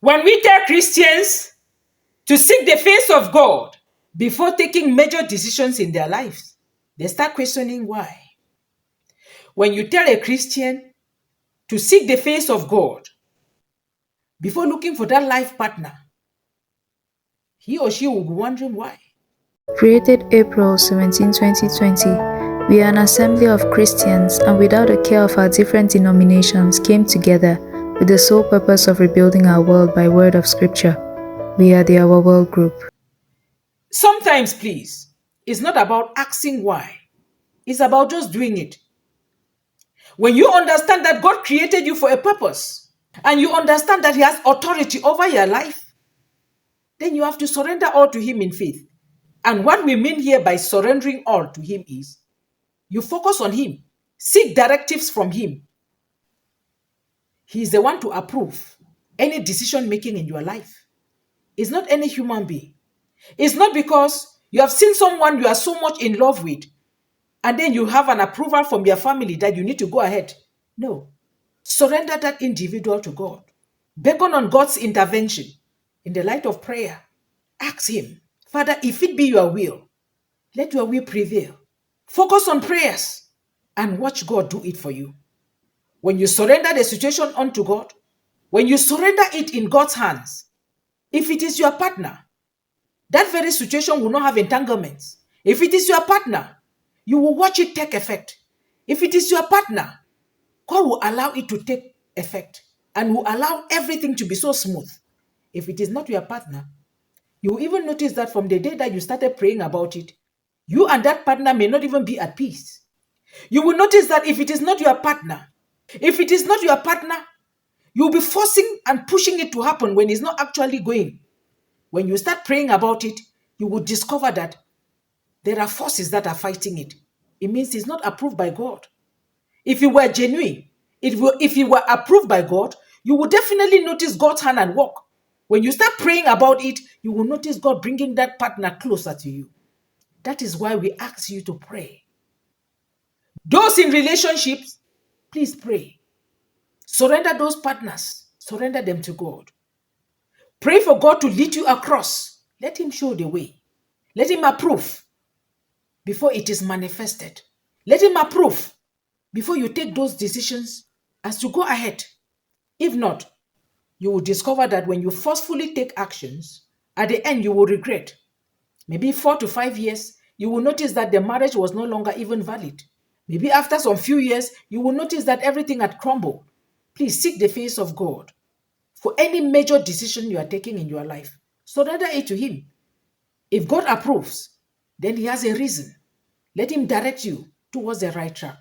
When we tell Christians to seek the face of God before taking major decisions in their lives, they start questioning why. When you tell a Christian to seek the face of God before looking for that life partner, he or she will be wondering why. Created April 17, 2020, we are an assembly of Christians and without a care of our different denominations came together with the sole purpose of rebuilding our world by word of scripture. We are the Our World Group. Sometimes, please, it's not about asking why. It's about just doing it. When you understand that God created you for a purpose and you understand that He has authority over your life, then you have to surrender all to Him in faith. And what we mean here by surrendering all to Him is you focus on Him, seek directives from Him. He is the one to approve any decision making in your life. It's not any human being. It's not because you have seen someone you are so much in love with and then you have an approval from your family that you need to go ahead. No. Surrender that individual to God. Beckon on God's intervention in the light of prayer. Ask Him, Father, if it be your will, let your will prevail. Focus on prayers and watch God do it for you. When you surrender the situation unto God, when you surrender it in God's hands, if it is your partner, that very situation will not have entanglements. If it is your partner, you will watch it take effect. If it is your partner, God will allow it to take effect and will allow everything to be so smooth. If it is not your partner, you will even notice that from the day that you started praying about it, you and that partner may not even be at peace. You will notice that if it is not your partner, you'll be forcing and pushing it to happen when it's not actually going. When you start praying about it, you will discover that there are forces that are fighting it. It means it's not approved by God. If it were genuine, if it were approved by God, you will definitely notice God's hand and work. When you start praying about it, you will notice God bringing that partner closer to you. That is why we ask you to pray. Those in relationships, please pray. Surrender those partners. Surrender them to God. Pray for God to lead you across. Let Him show the way. Let Him approve before it is manifested. Let Him approve before you take those decisions as to go ahead. If not, you will discover that when you forcefully take actions, at the end you will regret. Maybe 4 to 5 years, you will notice that the marriage was no longer even valid. Maybe after some few years, you will notice that everything had crumbled. Please seek the face of God for any major decision you are taking in your life. Surrender it to Him. If God approves, then He has a reason. Let Him direct you towards the right track.